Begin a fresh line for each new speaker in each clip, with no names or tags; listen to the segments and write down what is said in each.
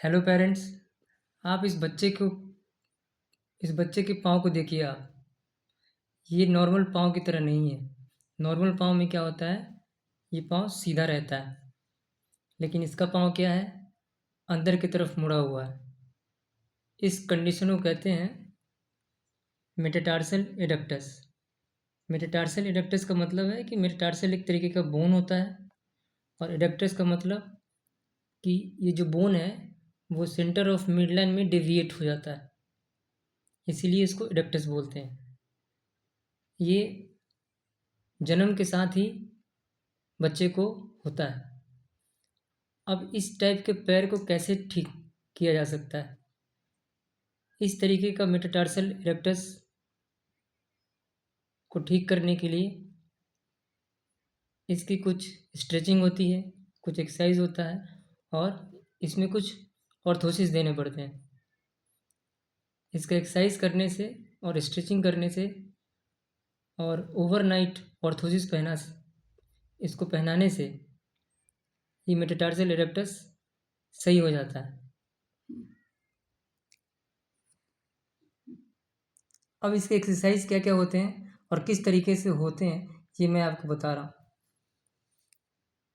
Hello parents. आप इस बच्चे के पाँव को देखिए आप। ये नॉर्मल पाँव की तरह नहीं है। नॉर्मल पाँव में क्या होता है, ये पाँव सीधा रहता है, लेकिन इसका पाँव क्या है, अंदर की तरफ मुड़ा हुआ है। इस कंडीशन को कहते हैं मेटाटार्सल एडक्टस। मेटाटार्सल एडक्टस का मतलब है कि मेटाटार्सल एक तरीके का बोन होता है, और एडक्टस का मतलब कि ये जो बोन है वो सेंटर ऑफ मिडलाइन में डेविएट हो जाता है, इसीलिए इसको एडक्टस बोलते हैं। ये जन्म के साथ ही बच्चे को होता है। अब इस टाइप के पैर को कैसे ठीक किया जा सकता है? इस तरीके का मेटाटार्सल इरेक्टस को ठीक करने के लिए इसकी कुछ स्ट्रेचिंग होती है, कुछ एक्सरसाइज होता है, और इसमें कुछ ऑर्थोसिस देने पड़ते हैं। इसका एक्सरसाइज करने से और स्ट्रेचिंग करने से और ओवरनाइट ऑर्थोसिस इसको पहनाने से ये मेटाटार्सल इरेक्टस सही हो जाता है। अब इसके एक्सरसाइज क्या क्या होते हैं और किस तरीके से होते हैं, ये मैं आपको बता रहा हूँ।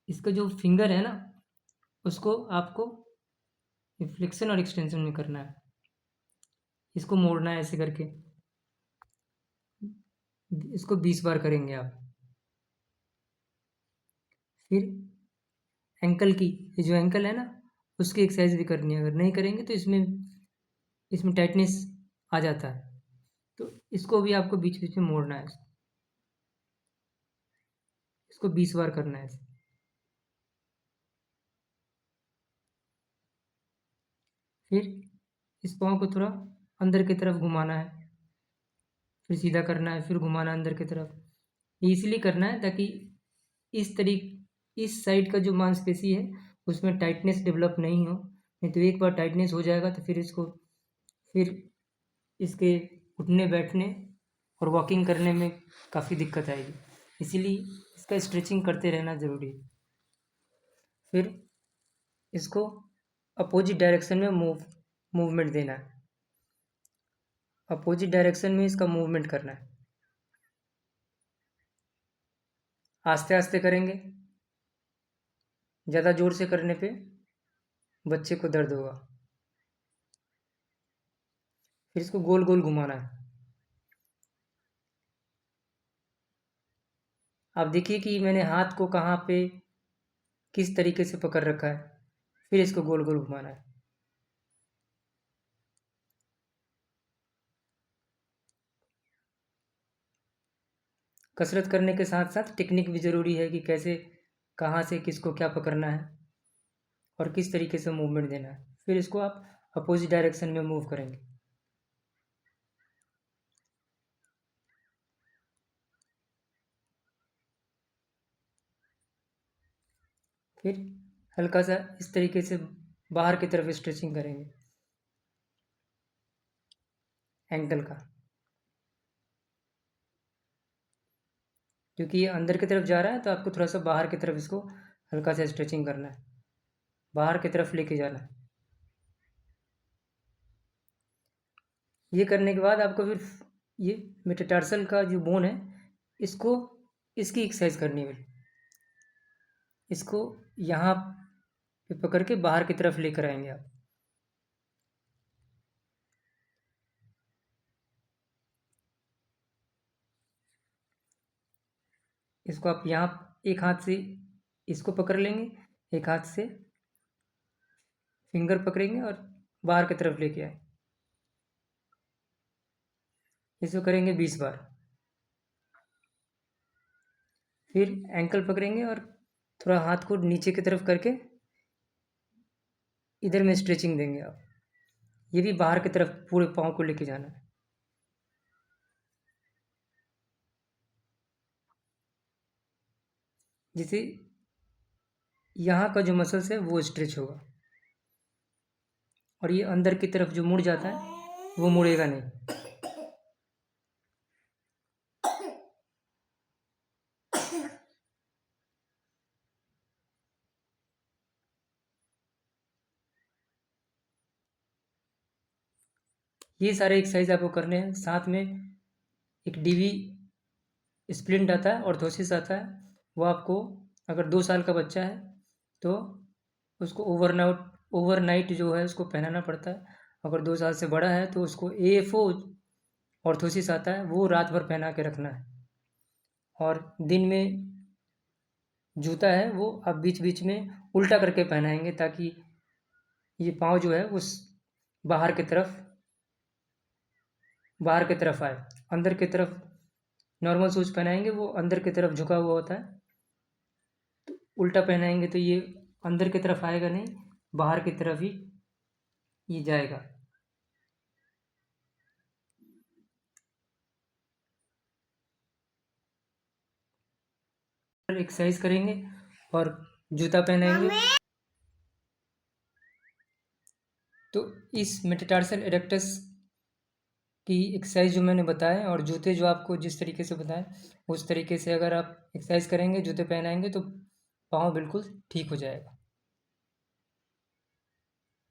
इसका जो फिंगर है ना, उसको आपको फ्लेक्शन और एक्सटेंशन में करना है। इसको मोड़ना है ऐसे करके। इसको 20 बार करेंगे आप। फिर एंकल की, ये जो एंकल है ना, उसकी एक्सरसाइज भी करनी है। अगर नहीं करेंगे तो इसमें इसमें टाइटनेस आ जाता है, तो इसको भी आपको बीच बीच में मोड़ना है। इसको 20 बार करना है। फिर इस पाँव को थोड़ा अंदर की तरफ घुमाना है, फिर सीधा करना है, फिर घुमाना अंदर की तरफ। ये इसलिए करना है ताकि इस साइड का जो मांसपेशी है उसमें टाइटनेस डेवलप नहीं हो। नहीं तो एक बार टाइटनेस हो जाएगा तो फिर इसके उठने बैठने और वॉकिंग करने में काफ़ी दिक्कत आएगी। इसीलिए इसका स्ट्रेचिंग करते रहना ज़रूरी है। फिर इसको अपोजिट डायरेक्शन में मूवमेंट देना है। अपोजिट डायरेक्शन में इसका मूवमेंट करना है। आस्ते आस्ते करेंगे, ज़्यादा ज़ोर से करने पे बच्चे को दर्द होगा। फिर इसको गोल गोल घुमाना है। आप देखिए कि मैंने हाथ को कहाँ पे किस तरीके से पकड़ रखा है। फिर इसको गोल गोल घुमाना है। कसरत करने के साथ साथ टेक्निक भी ज़रूरी है कि कैसे, कहाँ से किसको क्या पकड़ना है और किस तरीके से मूवमेंट देना है। फिर इसको आप अपोजिट डायरेक्शन में मूव करेंगे। फिर हल्का सा इस तरीके से बाहर की तरफ स्ट्रेचिंग करेंगे एंकल का, क्योंकि ये अंदर की तरफ जा रहा है तो आपको थोड़ा सा बाहर की तरफ इसको हल्का सा स्ट्रेचिंग करना है, बाहर की तरफ लेके जाना है। ये करने के बाद आपको फिर ये मेटाटार्सल का जो बोन है, इसको इसकी एक्सरसाइज करनी है। इसको यहाँ पे पकड़ के बाहर की तरफ लेकर आएंगे आप। इसको आप यहाँ एक हाथ से इसको पकड़ लेंगे, एक हाथ से फिंगर पकड़ेंगे और बाहर की तरफ लेके आए। इसको करेंगे 20 बार। फिर एंकल पकड़ेंगे और थोड़ा हाथ को नीचे की तरफ करके इधर में स्ट्रेचिंग देंगे आप। ये भी बाहर की तरफ पूरे पाँव को लेके जाना है। जिससे यहाँ का जो मसल्स है वो स्ट्रेच होगा, और ये अंदर की तरफ जो मुड़ जाता है वो मुड़ेगा नहीं। ये सारे एक्सरसाइज आपको करने हैं। साथ में एक डीवी स्प्लिंट आता है, ऑर्थोसिस आता है, वो आपको अगर 2 साल का बच्चा है तो उसको ओवरनाइट जो है उसको पहनाना पड़ता है। अगर 2 साल से बड़ा है तो उसको एएफओ ऑर्थोसिस आता है, वो रात भर पहना के रखना है। और दिन में जूता है वो आप बीच बीच में उल्टा करके पहनाएंगे, ताकि ये पाँव जो है वो बाहर की तरफ आए। अंदर की तरफ नॉर्मल शूज़ पहनाएंगे, वो अंदर की तरफ झुका हुआ होता है। तो उल्टा पहनाएंगे तो ये अंदर की तरफ आएगा नहीं, बाहर की तरफ ही ये जाएगा। एक्सरसाइज करेंगे और जूता पहनाएंगे। तो इस मेटाटार्सल एडक्टस की एक्सरसाइज जो मैंने बताया और जूते जो आपको जिस तरीके से बताए, उस तरीके से अगर आप एक्सरसाइज करेंगे, जूते पहनाएंगे, तो पाँव बिल्कुल ठीक हो जाएगा।